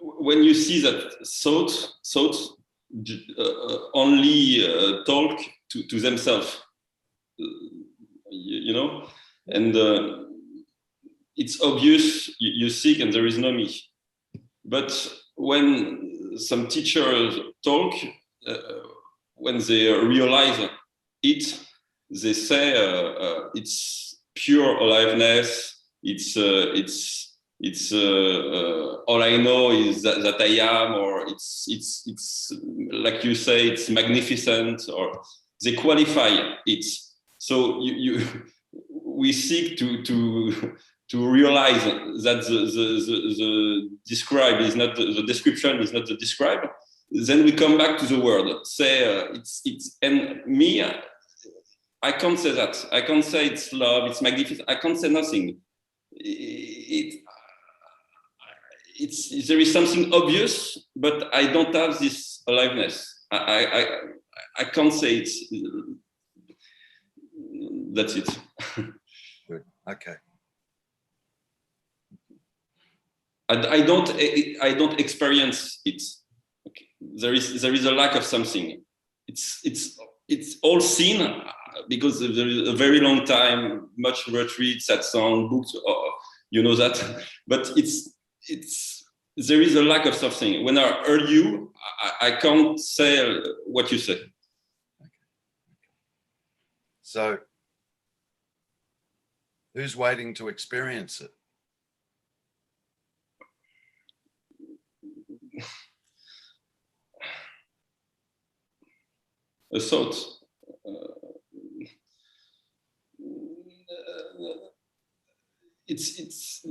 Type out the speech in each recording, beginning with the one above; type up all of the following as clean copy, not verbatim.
when you see that thoughts only talk to themselves, you know, and it's obvious you seek and there is no me. But when some teachers talk, when they realize it, they say it's pure aliveness. It's all I know is that I am, or it's like you say, it's magnificent, or they qualify it. So we seek to realize that the describe is not the description is not the describe. Then we come back to the word, say it's and me. I can't say that. I can't say it's love. It's magnificent. I can't say nothing. There is something obvious, but I don't have this aliveness. I can't say it. That's it. Good. Okay. I don't experience it. Okay. There is a lack of something. It's all seen because there is a very long time, much retreat, satsang, books, you know that. But there is a lack of something. When I heard you, I can't say what you say. Okay. So, who's waiting to experience it? A thought. It's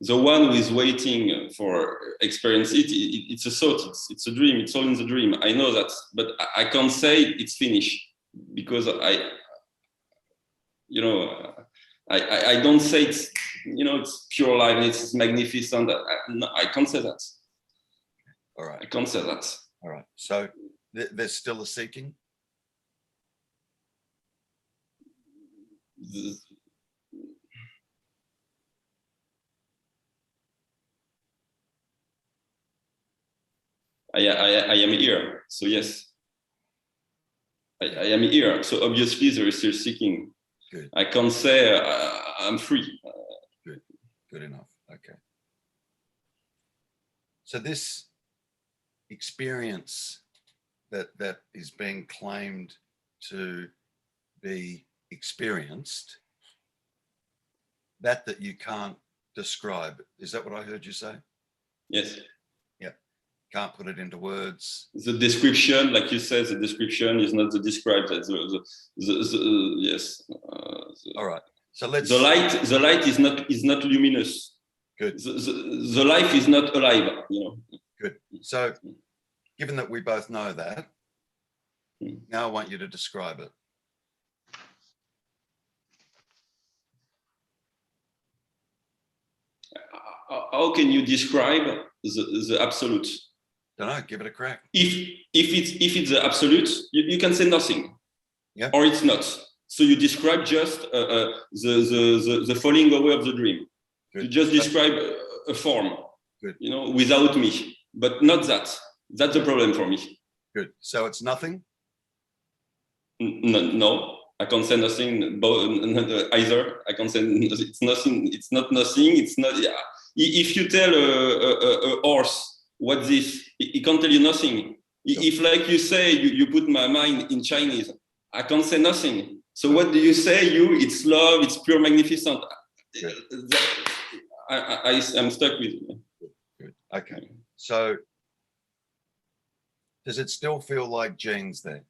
the one who is waiting for experience it's a thought, it's a dream, it's all in the dream. I know that, but I can't say it's finished because I don't say it's, it's pure life, it's magnificent. I can't say that. All right. I can't say that. All right. So there's still a seeking? I am here, so yes. I am here, so obviously there is still seeking. Good. I can't say I'm free. Good. Good enough. Okay. So this experience that is being claimed to be experienced, that you can't describe, is that what I heard you say? Yes. Yeah. Can't put it into words. The description, like you said, the description is not the described. Yes. All right. So let's. The light is not luminous. Good. The life is not alive. Good. So, given that we both know that, now I want you to describe it. How can you describe the absolute? Don't know. Give it a crack. If it's the absolute, you can say nothing. Yeah. Or it's not. So you describe just the falling away of the dream. Good. You just describe a form. Good. Without me, but not that. That's the problem for me. Good. So it's nothing? No, I can't say nothing either. I can't say it's nothing. It's not nothing. It's not. Yeah. If you tell a horse what's this, he can't tell you nothing. Sure. If, like you say, you put my mind in Chinese, I can't say nothing. So what do you say? It's love. It's pure magnificent. I'm stuck with you. Good. Okay. So does it still feel like Jean's there?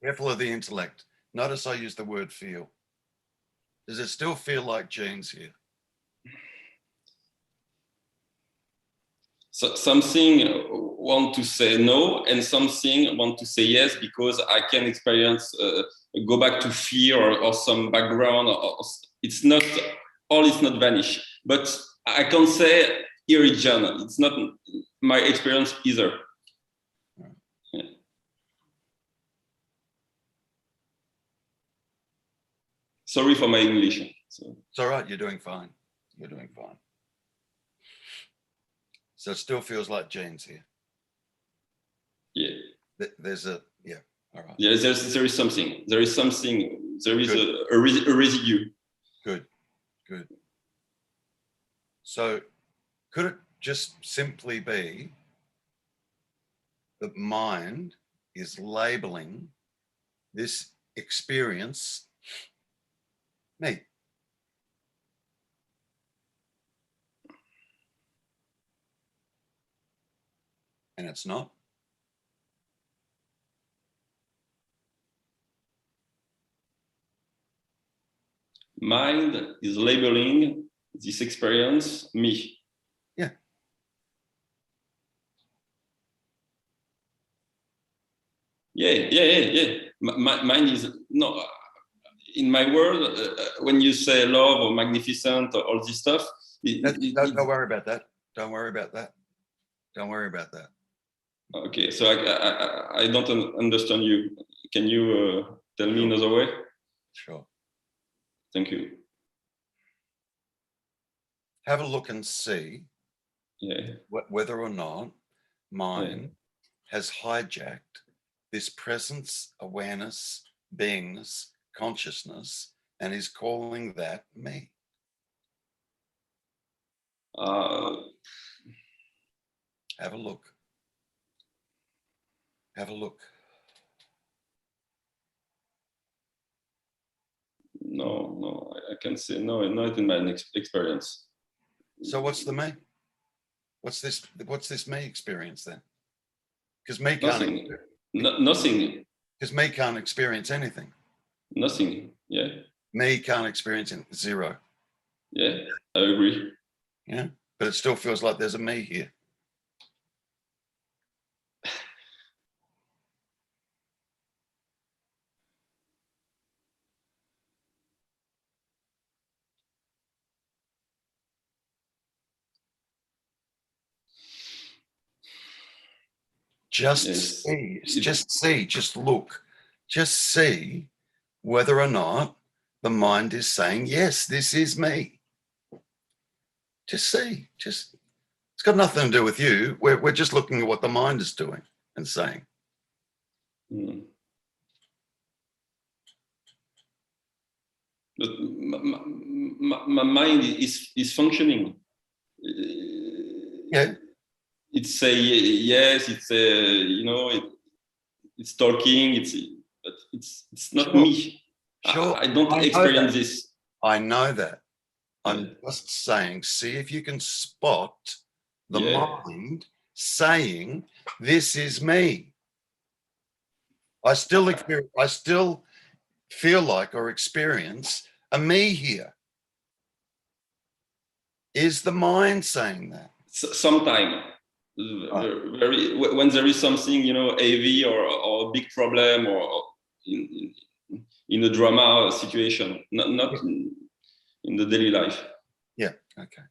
Careful of the intellect. Notice I use the word feel. Does it still feel like Jean's here? So something want to say no, and something want to say yes, because I can experience go back to fear or some background. It's not all. It's not vanish. But I can't say here is John. It's not my experience either. Yeah. Sorry for my English. So. It's all right. You're doing fine. You're doing fine. So it still feels like Jane's here. Yeah. There's a, yeah. All right. Yeah, there is something. There is something. There is a residue. Good. Good. So could it just simply be that mind is labeling this experience me? And it's not. Mind is labeling this experience me. Yeah. Yeah. Mind is no. In my world, when you say love or magnificent or all this stuff, Don't worry about that. Don't worry about that. Don't worry about that. Okay, so I don't understand you. Can you tell me another way? Sure. Thank you. Have a look and see whether or not mind has hijacked this presence, awareness, beingness, consciousness, and is calling that me. Have a look. Have a look. No, I can say no, not in my experience. So what's the me? What's this me experience then? Because me can't. Nothing. Because me can't experience anything. Nothing. Yeah. Me can't experience anything. Zero. Yeah, I agree. Yeah, but it still feels like there's a me here. Just see, just look, just see whether or not the mind is saying, yes, this is me. Just see, it's got nothing to do with you. We're just looking at what the mind is doing and saying. But my mind is functioning. Yeah. It's say yes. It's it's talking. But it's not me. Sure. I don't experience this. I know that. I'm just saying, see if you can spot the mind saying, this is me. I still feel like or experience a me here. Is the mind saying that? Sometime, when there is something, heavy or a big problem or in a drama situation, not in the daily life. Yeah. Okay.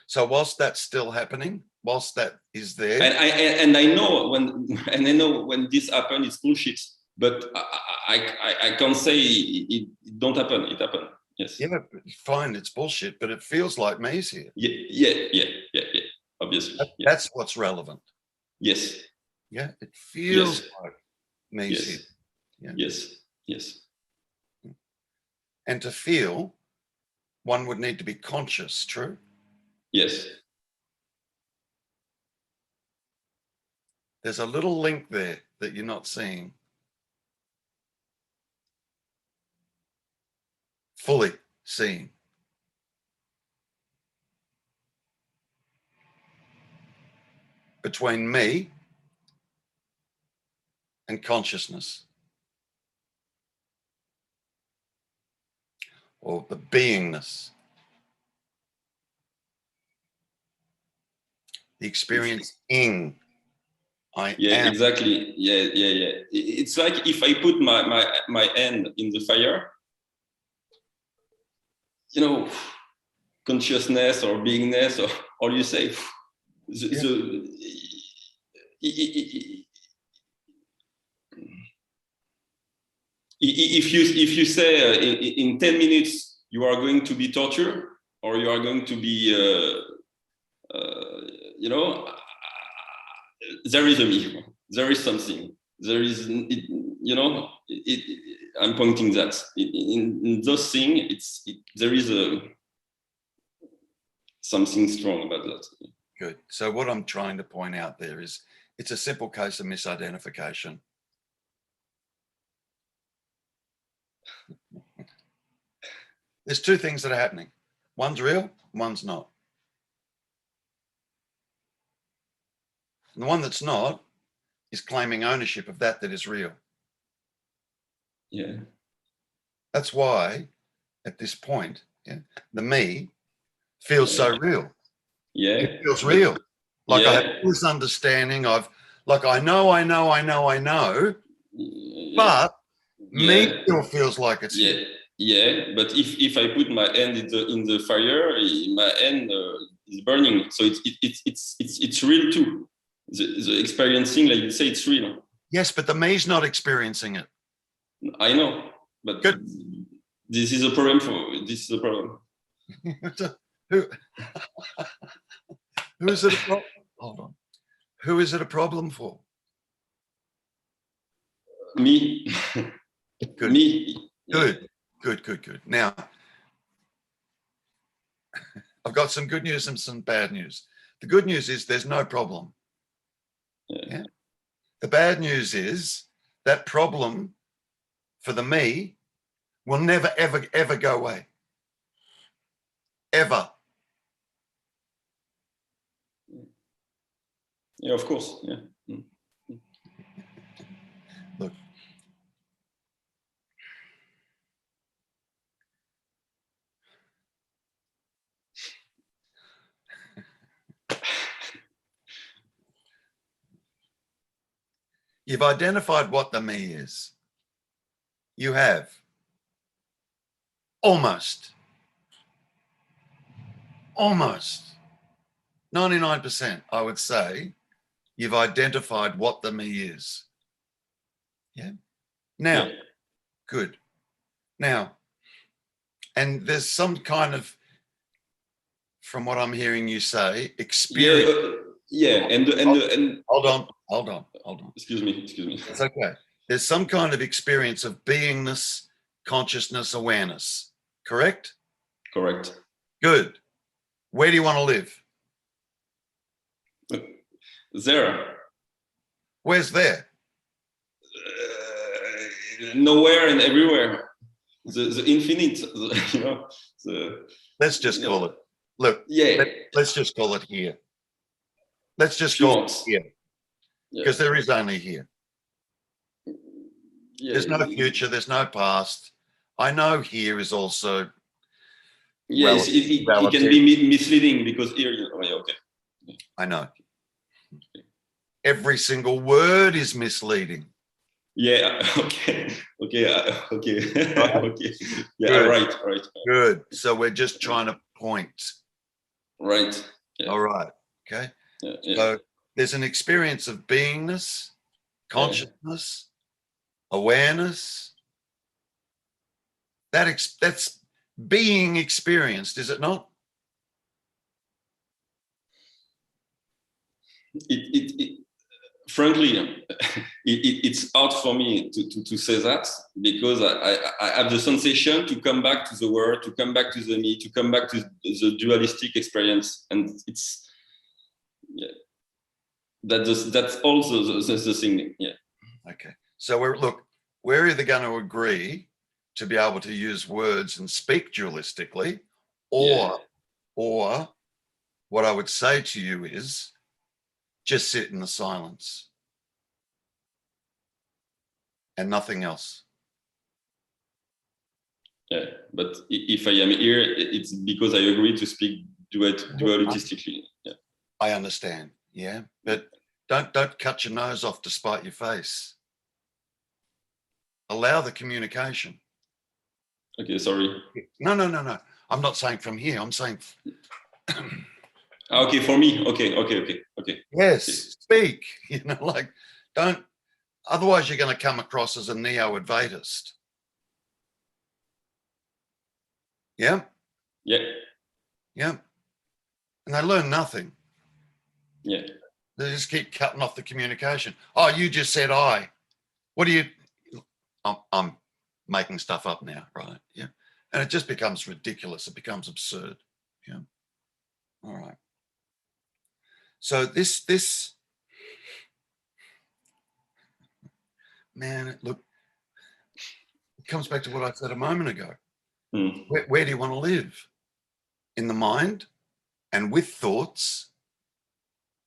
So whilst that's still happening, whilst that is there, and I know when this happens, it's bullshit. But I can't say it don't happen. It happened. Yes. Yeah, fine. It's bullshit, but it feels like me's here. Yeah. Obviously. That's what's relevant. Yes. Yeah, it feels like me's here. Yeah. Yes. And to feel, one would need to be conscious. True. Yes. There's a little link there that you're not seeing. Fully seeing. Between me and consciousness. Or the beingness. The experiencing am. Exactly. Yeah. It's like if I put my hand in the fire, you know, consciousness or beingness, or you say, if you say in 10 minutes you are going to be tortured, or you are going to be you know, there is a me, there is something, there is, you know, I'm pointing that in those things, there is something strong about that. Good. So what I'm trying to point out there is it's a simple case of misidentification. There's two things that are happening. One's real, one's not. And the one that's not is claiming ownership of that is real. Yeah. That's why at this point, the me feels so real. Yeah. It feels real. Like I have this understanding of, like, I know, but me still feels like it's here. Yeah, but if I put my hand in the fire, my hand is burning. So it's real too. The experiencing, like you say, it's real. Yes, but the me's not experiencing it. I know, but good. This is a problem this is a problem. Who is it a problem? Hold on. Who is it a problem for? Me. Good. Me. Good. Good. Now, I've got some good news and some bad news. The good news is there's no problem. Yeah. The bad news is that problem for the me will never, ever go away. Ever. Yeah, of course. Yeah. Look. You've identified what the me is. You have. Almost. 99%, I would say, you've identified what the me is. Yeah. Now, good. Now, and there's some kind of, from what I'm hearing you say, experience. And hold on. Excuse me. It's okay. There's some kind of experience of beingness, consciousness, awareness. Correct? Correct. Good. Where do you want to live? There. Where's there? Nowhere and everywhere. The infinite. You know. Let's just call it. Look. Yeah. Let's just call it here. Let's just call it here, because there is only here. There's no future. There's no past. I know here is also. Yes, it can be misleading because here. Okay. I know. Every single word is misleading. Yeah. Okay. Okay. Yeah. Good. Right. Good. So we're just trying to point. Right. Yeah. All right. Okay. Yeah. So there's an experience of beingness, consciousness, awareness. That's being experienced, is it not? Frankly, it's hard for me to say that, because I have the sensation to come back to the word, to come back to the me, to come back to the dualistic experience, and it's that's also the thing. Yeah. Okay. So we're either going to agree to be able to use words and speak dualistically, or what I would say to you is just sit in the silence and nothing else. Yeah, but if I am here, it's because I agree to speak dualistically. Yeah. I understand. Yeah, but Don't cut your nose off to spite your face. Allow the communication. Okay, sorry. No. I'm not saying from here. I'm saying. Okay, for me. Okay. Yes, okay. speak. Like, don't. Otherwise, you're going to come across as a neo-Advaitist. Yeah. And they learn nothing. Yeah. They just keep cutting off the communication. Oh, you just said I. What do you? I'm making stuff up now, right? Yeah. And it just becomes ridiculous. It becomes absurd. Yeah. All right. So this man, look, it comes back to what I said a moment ago. Where do you want to live? In the mind and with thoughts,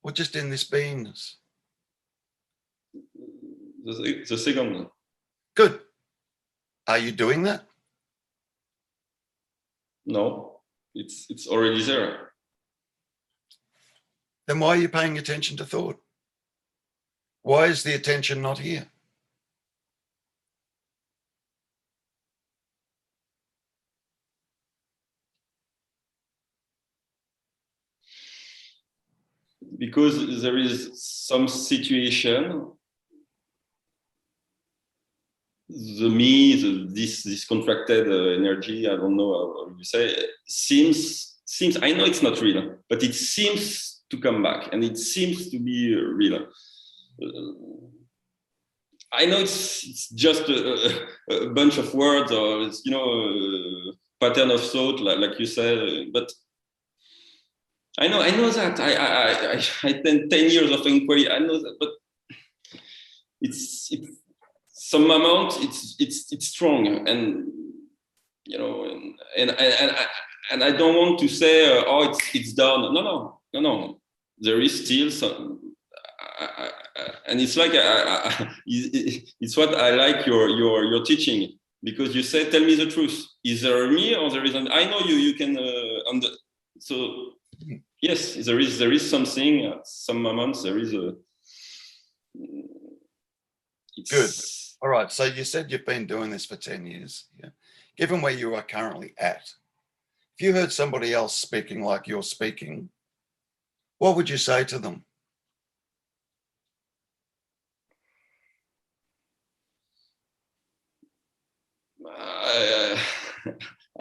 or just in this beingness? The second one. Good. Are you doing that? No, it's already there. Then why are you paying attention to thought? Why is the attention not here? Because there is some situation, this contracted energy, I don't know how you say, seems, I know it's not real, but it seems to come back and it seems to be real. I know it's just a bunch of words, or it's, pattern of thought, like you said, but I know that. I 10 years of inquiry. I know that, but it's some amount. It's strong, and and I don't want to say, oh, it's done. No. There is still some, and it's like it's what I like your teaching, because you say, tell me the truth. Is there me or there isn't? I know you can so. Yes, there is something. At some moments there is a. Good. All right. So you said you've been doing this for 10 years. Yeah. Given where you are currently at, if you heard somebody else speaking like you're speaking, what would you say to them?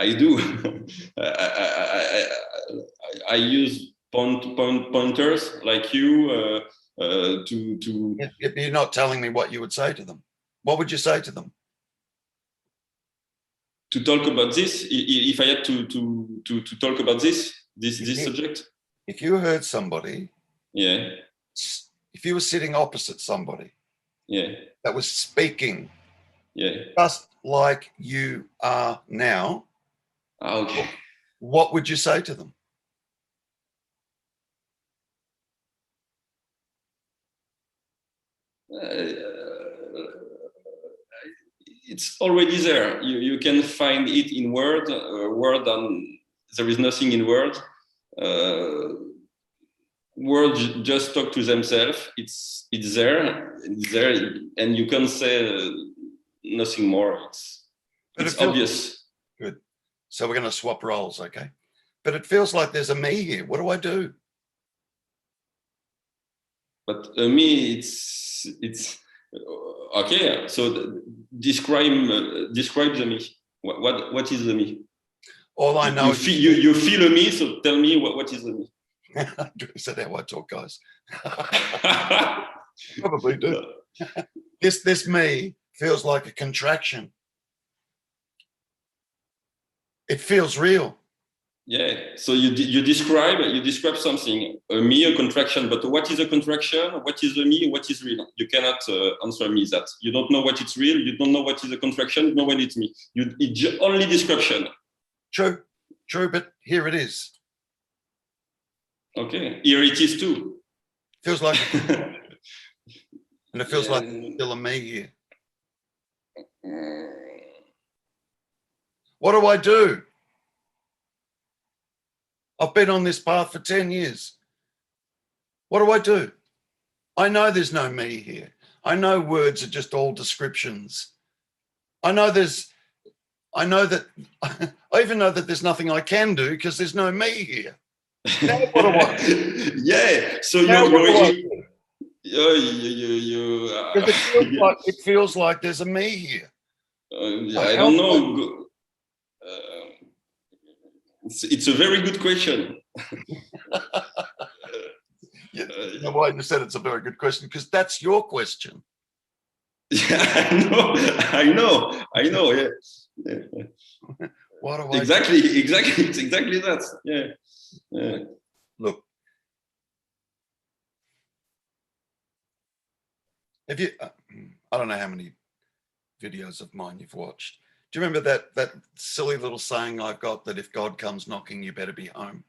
I do. I use pointers like you to. If you're not telling me what you would say to them, what would you say to them? To talk about this, if I had to talk about this subject. If you heard somebody, yeah. If you were sitting opposite somebody, yeah, that was speaking, yeah, just like you are now, okay, what would you say to them? It's already there. You can find it in word, and there is nothing in word. Words just talk to themselves. It's there, and you can say nothing more. It's obvious. Good. So we're going to swap roles, okay? But it feels like there's a me here. What do I do? But me, it's okay. So describe the me. What is the me? All I know. You feel a me. So tell me what is the me. Is that how I talk, guys? Probably do. This me feels like a contraction. It feels real. Yeah. So you describe something, a me, a contraction. But what is a contraction? What is the me? What is real? You cannot answer me that. You don't know what it's real. You don't know what is a contraction. You know what it's me. It's only description. True. But here it is. Okay, here it is too. Feels like, and it feels like still a me here. What do I do? I've been on this path for 10 years. What do I do? I know there's no me here. I know words are just all descriptions. I even know that there's nothing I can do because there's no me here. Now what do I do? Yeah. So it feels like there's a me here. I don't know. It's a very good question. You know why you said it's a very good question? Because that's your question. Yeah, I know. Yeah. What do I exactly. It's exactly that. Yeah. Look, if you, I don't know how many videos of mine you've watched. Do you remember that silly little saying I've got that if God comes knocking, you better be home?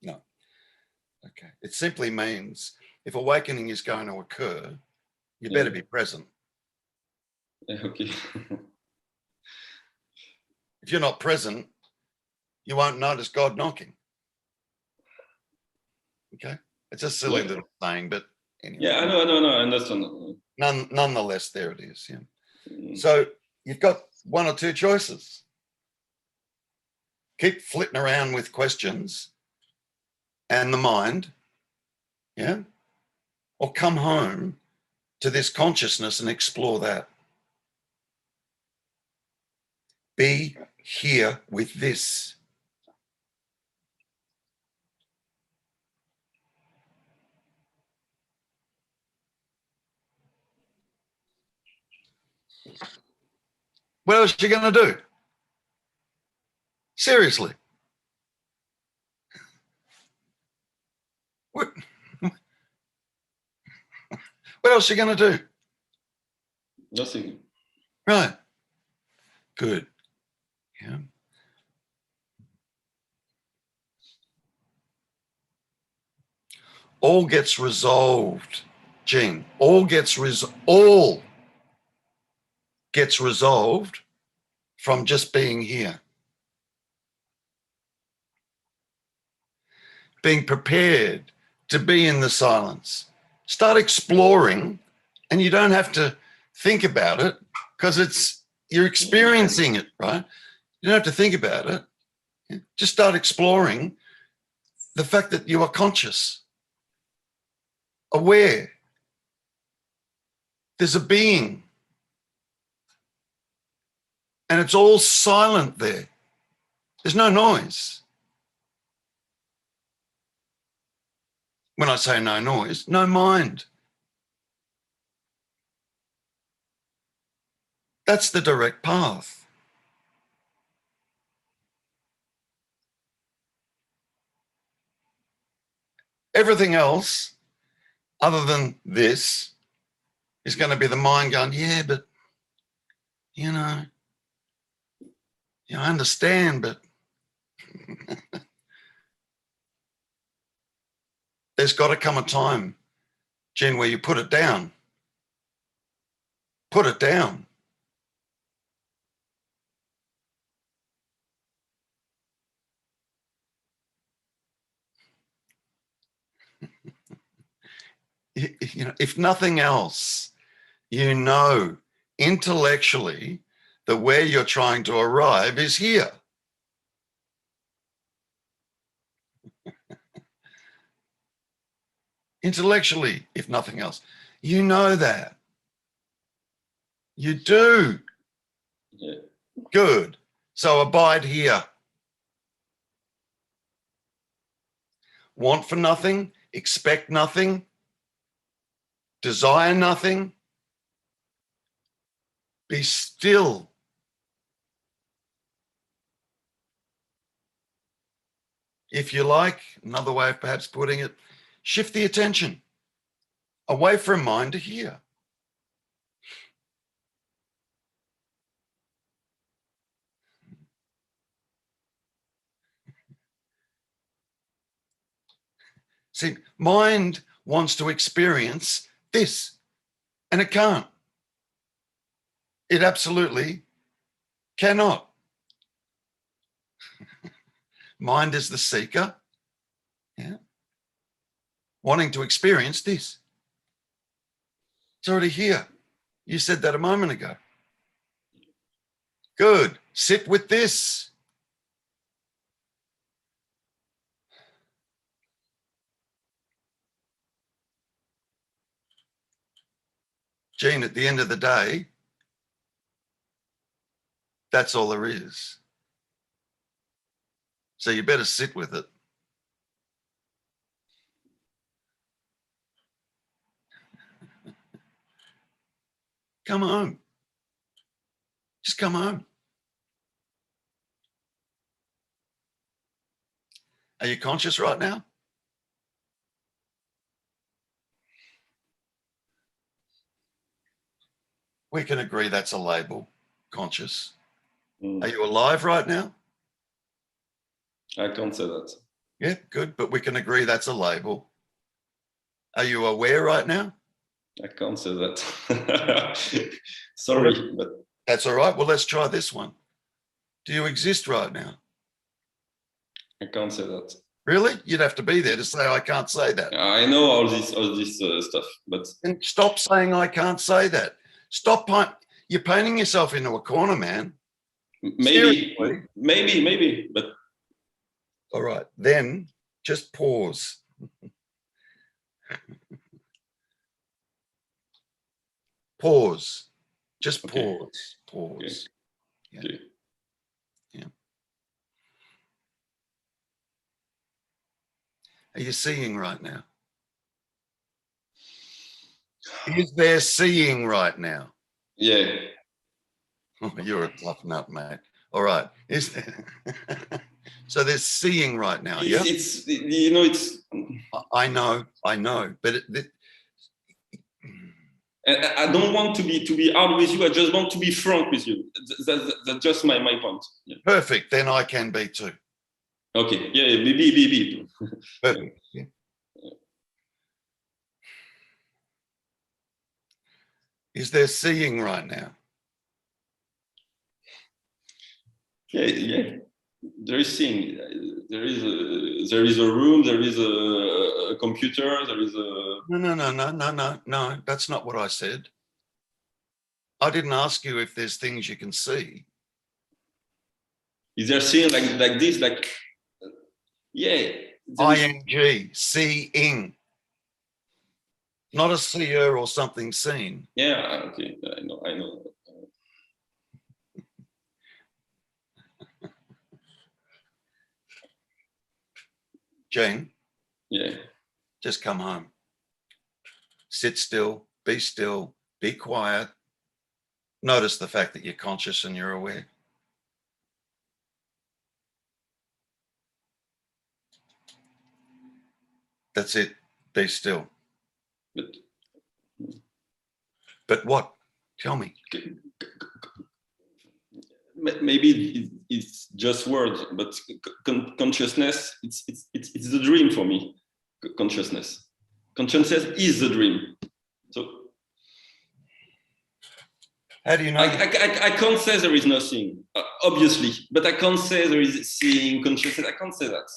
No. Okay. It simply means if awakening is going to occur, you better be present. Okay. If you're not present, you won't notice God knocking. Okay. It's a silly little saying, but anyway. Yeah, I know. I understand. Nonetheless, there it is. Yeah. So you've got one or two choices. Keep flitting around with questions and the mind, yeah, or come home to this consciousness and explore that. Be here with this. What else are you going to do? Seriously. What else are you going to do? Nothing. Right. Good. Yeah. All gets resolved, Gene. All gets resolved from just being here. Being prepared to be in the silence. Start exploring, and you don't have to think about it because you're experiencing it, right? You don't have to think about it. Just start exploring the fact that you are conscious, aware. There's a being, and it's all silent there. There's no noise. When I say no noise, no mind. That's the direct path. Everything else, other than this, is going to be the mind going, yeah, but, I understand, but there's got to come a time, Jen, where you put it down. Put it down. If nothing else, intellectually that where you're trying to arrive is here. Intellectually, if nothing else, you know that. You do. Yeah. Good. So abide here. Want for nothing, expect nothing, desire nothing. Be still. If you like, another way of perhaps putting it, shift the attention away from mind to here. See, mind wants to experience this, and it can't. It absolutely cannot. Mind is the seeker. Yeah. wanting to experience this. It's already here. You said that a moment ago. Good. Sit with this. Gene, at the end of the day, that's all there is. So you better sit with it. Come home. Just come home. Are you conscious right now? We can agree that's a label, conscious. Are you alive right now? I can't say that. Yeah, good, but we can agree that's a label. Are you aware right now? I can't say that. Sorry, but that's all right. Well, let's try this one. Do you exist right now? I can't say that. Really? You'd have to be there to say I can't say that. I know all this stuff, but and stop saying I can't say that. Stop. You're painting yourself into a corner, man. Maybe, but all right. Then just pause. Pause. Just pause. Pause. Okay. Yeah. Yeah. Are you seeing right now? Is there seeing right now? Yeah. Oh, you're a tough nut, mate. All right. Is there... So there's seeing right now. Yeah. It's you know it's. I know, but I don't want to be hard with you. I just want to be frank with you. That's just my point. Yeah. Perfect. Then I can be too. Okay. Yeah. Be. Perfect. Yeah. Is there seeing right now? Yeah. There is seeing. There is a room. There is a computer. There is a. No. That's not what I said. I didn't ask you if there's things you can see. Is there seeing like this? Like, yeah. ING, seeing. Not a seer or something seen. Yeah. Okay. I know. Jane. Yeah. Just come home. Sit still, be quiet. Notice the fact that you're conscious and you're aware. That's it. Be still. But what? Tell me. Maybe it's just words, but consciousness, it's the dream for me. Consciousness is the dream. So how do you know? I can't say there is nothing, obviously, but I can't say there is seeing consciousness. I can't say that.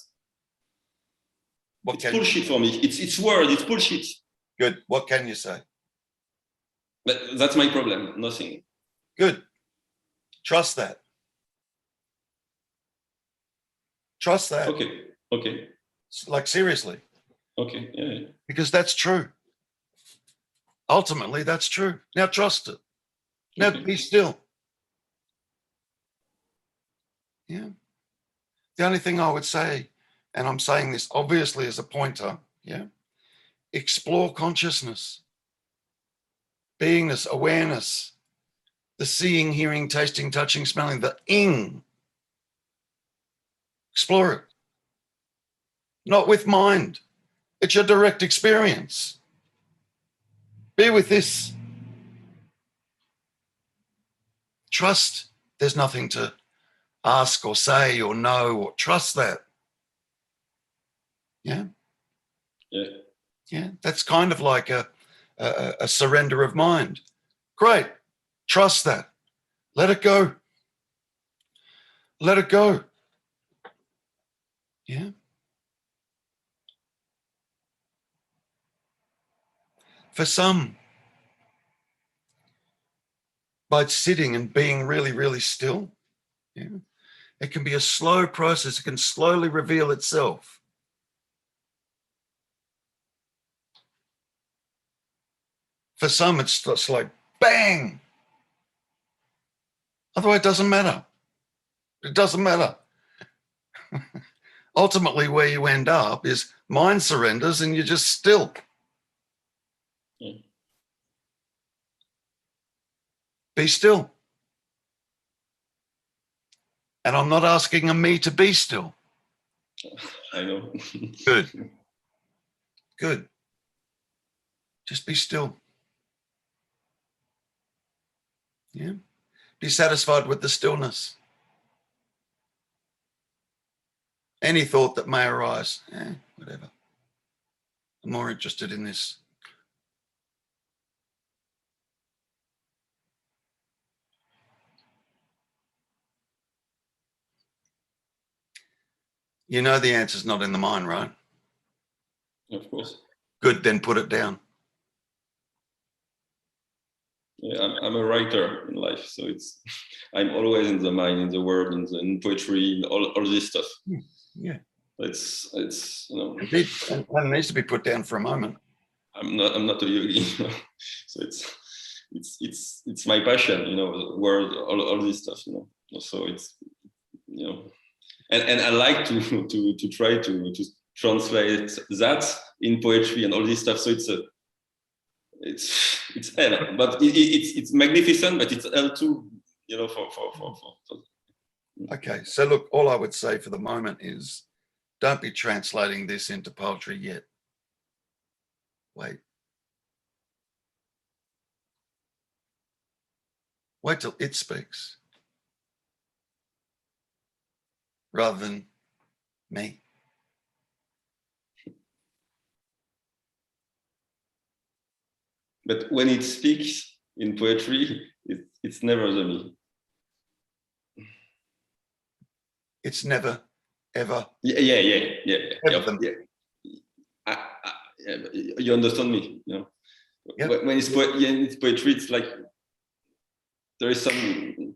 It's bullshit for me. It's word. It's bullshit. Good. What can you say? But that's my problem. Nothing. Good. Trust that. Trust that. Okay. Like seriously. Okay. Yeah. Because that's true. Ultimately, that's true. Now trust it. Now be still. Yeah. The only thing I would say, and I'm saying this obviously as a pointer, yeah, explore consciousness, beingness, awareness, the seeing, hearing, tasting, touching, smelling, the ing. Explore it. Not with mind. It's your direct experience. Be with this. Trust there's nothing to ask or say or know, or trust that. Yeah. That's kind of like a surrender of mind. Great. Trust that. Let it go. Let it go. Yeah. For some, by sitting and being really, really still, yeah, it can be a slow process. It can slowly reveal itself. For some, it's just like bang. Otherwise, it doesn't matter. It doesn't matter. Ultimately, where you end up is mind surrenders and you're just still. Yeah. Be still. And I'm not asking me to be still. I know. Good. Good. Just be still. Yeah. Be satisfied with the stillness. Any thought that may arise, whatever. I'm more interested in this. You know the answer's not in the mind, right? Of course. Good, then put it down. Yeah, I'm a writer in life, so I'm always in the mind, in the word, in poetry, in all this stuff. Yeah. It's you know. Indeed, and it needs to be put down for a moment. I'm not a yogi, you know? So it's my passion, you know, the word, all this stuff, you know. So it's, you know, and I like to try to translate that in poetry and all this stuff. So it's hell, but it's magnificent, but it's hell too, you know, for. Okay, so look, all I would say for the moment is don't be translating this into poetry yet. Wait. Wait till it speaks rather than me. But when it speaks in poetry, it's never the me. It's never, ever. Yeah. You understand me, you know. Yep. When it's poetry, it's like there is some,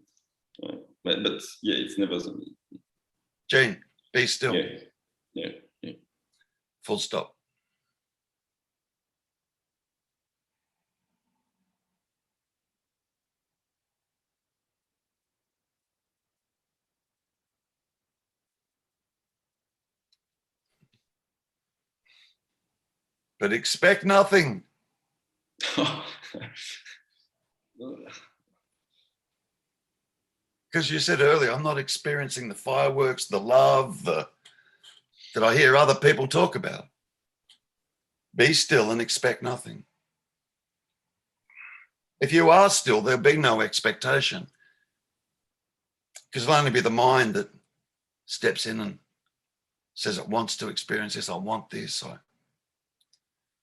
but yeah, it's never the me. Jane, be still. Yeah. Full stop. But expect nothing. Because you said earlier, I'm not experiencing the fireworks, the love, that I hear other people talk about. Be still and expect nothing. If you are still, there'll be no expectation. Because it'll only be the mind that steps in and says it wants to experience this, I want this.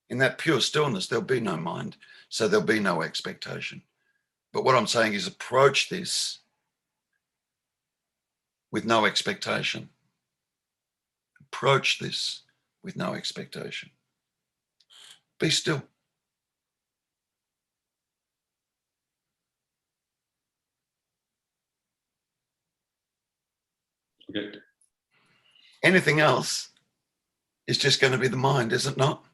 In that pure stillness, there'll be no mind, so there'll be no expectation. But what I'm saying is approach this with no expectation. Approach this with no expectation. Be still. Okay. Anything else is just going to be the mind, is it not?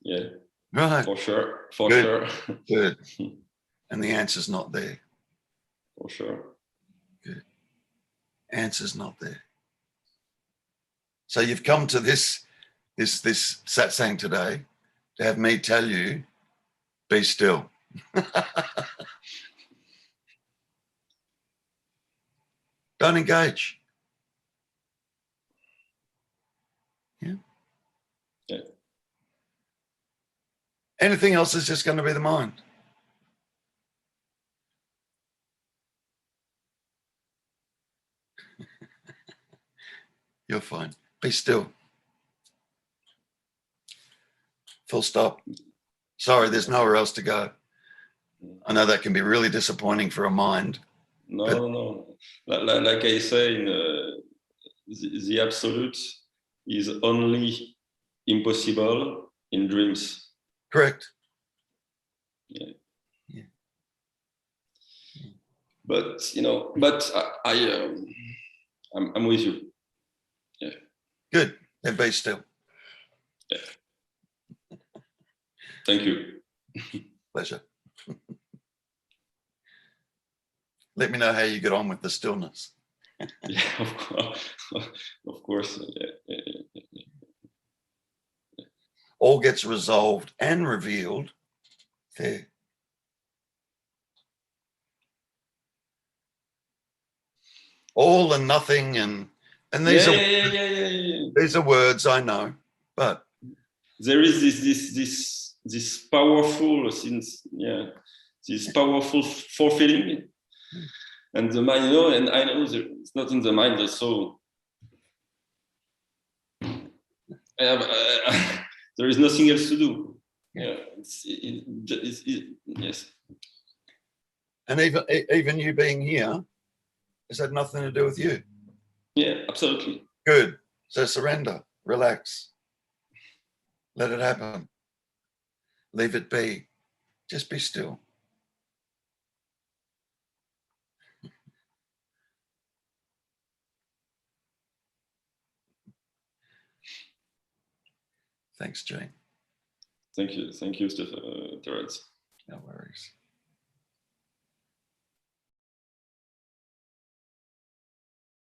Yeah. Right. For sure. For Good. sure. Good. And the answer's not there. For sure. Good. Answer's not there. So you've come to this satsang today to have me tell you, be still. Don't engage. Yeah. Anything else is just going to be the mind. You're fine. Be still. Full stop. Sorry, there's nowhere else to go. I know that can be really disappointing for a mind. No. Like I say, the absolute is only impossible in dreams. Correct. Yeah. Yeah. But I'm with you. Yeah. Good. Then be still. Yeah. Thank you. Pleasure. Let me know how you get on with the stillness. Yeah, of course. Yeah. All gets resolved and revealed there. All and nothing, and these these are words I know, but there is this powerful since this powerful fulfilling, and the mind, and I know that it's not in the mind, so there is nothing else to do. Yeah, yes. And even you being here has had nothing to do with you. Yeah, absolutely. Good. So surrender, relax, let it happen, leave it be, just be still. Thanks, Jane. Thank you, Terrence. No worries.